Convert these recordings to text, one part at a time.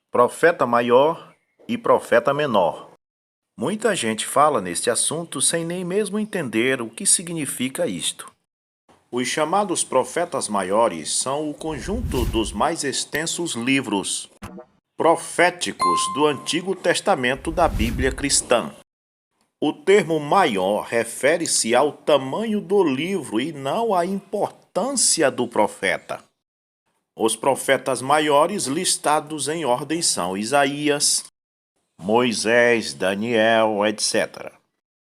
Profeta maior e profeta menor. Muita gente fala neste assunto sem nem mesmo entender o que significa isto. Os chamados profetas maiores são o conjunto dos mais extensos livros proféticos do Antigo Testamento da Bíblia cristã. O termo maior refere-se ao tamanho do livro e não à importância do profeta. Os profetas maiores listados em ordem são Isaías, Moisés, Daniel, etc.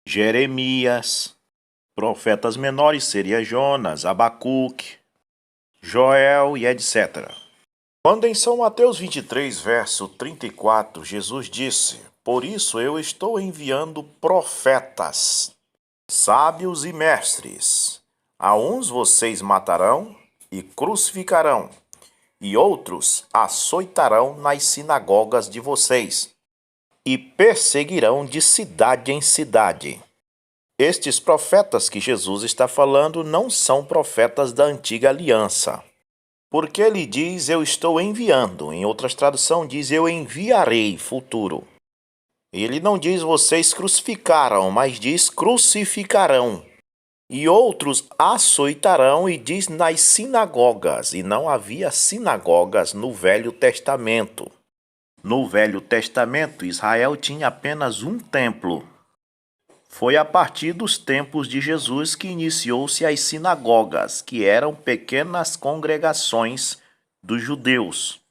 Jeremias. Profetas menores seria Jonas, Abacuque, Joel e etc. Quando em São Mateus 23, verso 34, Jesus disse: "Por isso eu estou enviando profetas, sábios e mestres. A uns vocês matarão e crucificarão, e outros açoitarão nas sinagogas de vocês, e perseguirão de cidade em cidade." Estes profetas que Jesus está falando não são profetas da antiga aliança. Porque ele diz, eu estou enviando. Em outras traduções diz, eu enviarei, futuro. Ele não diz, vocês crucificaram, mas diz, crucificarão. E outros açoitarão e diz, nas sinagogas. E não havia sinagogas no Velho Testamento. No Velho Testamento, Israel tinha apenas um templo. Foi a partir dos tempos de Jesus que iniciou-se as sinagogas, que eram pequenas congregações dos judeus,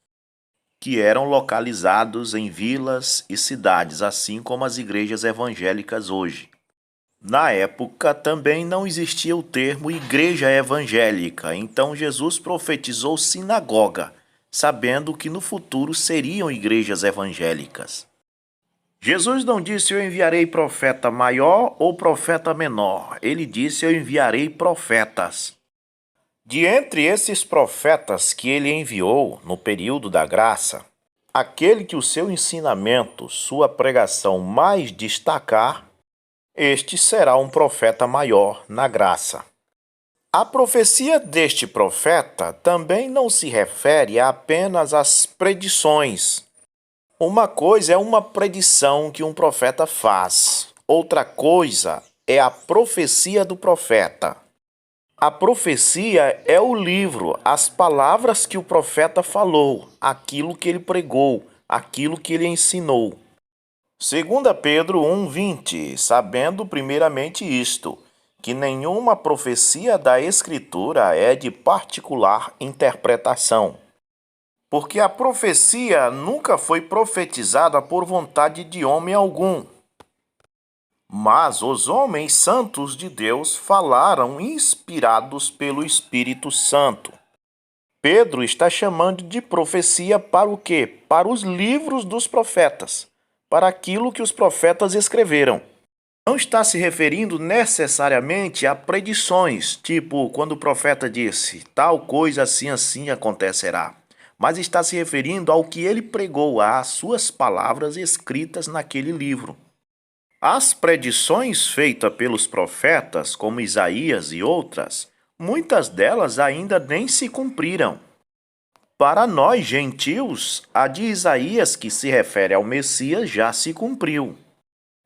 que eram localizados em vilas e cidades, assim como as igrejas evangélicas hoje. Na época também não existia o termo igreja evangélica, então Jesus profetizou sinagoga, sabendo que no futuro seriam igrejas evangélicas. Jesus não disse, eu enviarei profeta maior ou profeta menor. Ele disse, eu enviarei profetas. De entre esses profetas que ele enviou no período da graça, aquele que o seu ensinamento, sua pregação mais destacar, este será um profeta maior na graça. A profecia deste profeta também não se refere apenas às predições. Uma coisa é uma predição que um profeta faz, outra coisa é a profecia do profeta. A profecia é o livro, as palavras que o profeta falou, aquilo que ele pregou, aquilo que ele ensinou. 2 Pedro 1:20, sabendo primeiramente isto, que nenhuma profecia da Escritura é de particular interpretação. Porque a profecia nunca foi profetizada por vontade de homem algum. Mas os homens santos de Deus falaram inspirados pelo Espírito Santo. Pedro está chamando de profecia para o quê? Para os livros dos profetas, para aquilo que os profetas escreveram. Não está se referindo necessariamente a predições, tipo quando o profeta disse, tal coisa assim assim acontecerá. Mas está se referindo ao que ele pregou, às suas palavras escritas naquele livro. As predições feitas pelos profetas, como Isaías e outras, muitas delas ainda nem se cumpriram. Para nós, gentios, a de Isaías, que se refere ao Messias, já se cumpriu.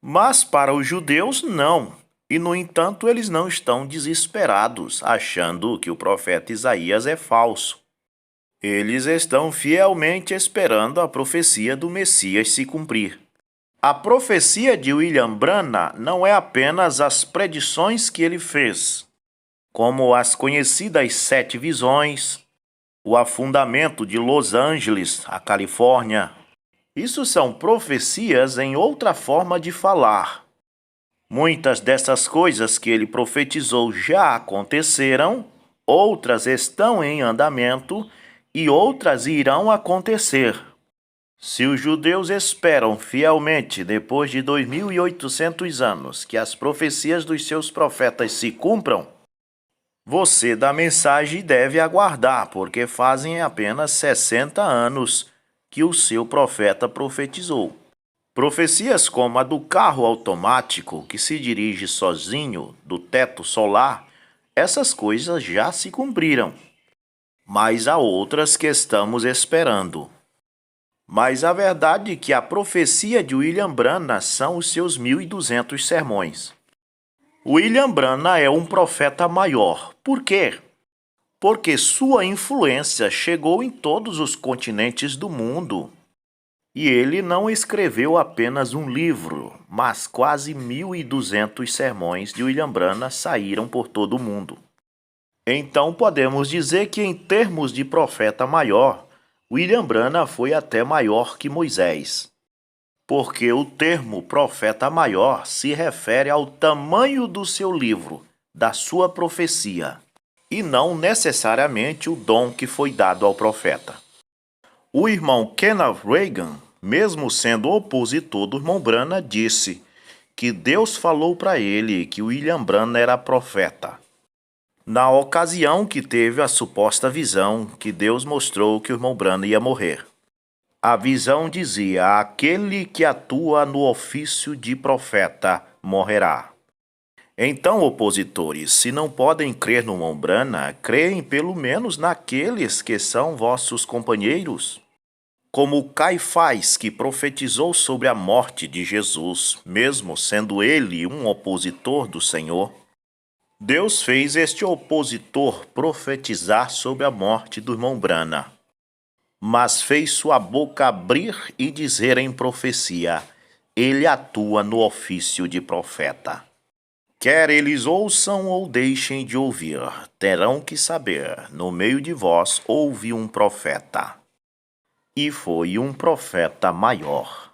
Mas para os judeus, não. E, no entanto, eles não estão desesperados, achando que o profeta Isaías é falso. Eles estão fielmente esperando a profecia do Messias se cumprir. A profecia de William Branham não é apenas as predições que ele fez, como as conhecidas 7 visões, o afundamento de Los Angeles, a Califórnia. Isso são profecias em outra forma de falar. Muitas dessas coisas que ele profetizou já aconteceram, outras estão em andamento e outras irão acontecer. Se os judeus esperam fielmente, depois de 2.800 anos, que as profecias dos seus profetas se cumpram, você da mensagem deve aguardar, porque fazem apenas 60 anos que o seu profeta profetizou. Profecias como a do carro automático que se dirige sozinho do teto solar, essas coisas já se cumpriram. Mas há outras que estamos esperando. Mas a verdade é que a profecia de William Branham são os seus 1.200 sermões. William Branham é um profeta maior. Por quê? Porque sua influência chegou em todos os continentes do mundo. E ele não escreveu apenas um livro, mas quase 1.200 sermões de William Branham saíram por todo o mundo. Então podemos dizer que, em termos de profeta maior, William Branham foi até maior que Moisés. Porque o termo profeta maior se refere ao tamanho do seu livro, da sua profecia, e não necessariamente o dom que foi dado ao profeta. O irmão Kenneth Reagan, mesmo sendo opositor do irmão Branham, disse que Deus falou para ele que William Branham era profeta. Na ocasião que teve a suposta visão que Deus mostrou que o irmão Branham ia morrer. A visão dizia: aquele que atua no ofício de profeta morrerá. Então, opositores, se não podem crer no irmão Branham, creem pelo menos naqueles que são vossos companheiros. Como Caifás, que profetizou sobre a morte de Jesus, mesmo sendo ele um opositor do Senhor. Deus fez este opositor profetizar sobre a morte do irmão Branham, mas fez sua boca abrir e dizer em profecia: ele atua no ofício de profeta. Quer eles ouçam ou deixem de ouvir, terão que saber, no meio de vós houve um profeta. E foi um profeta maior.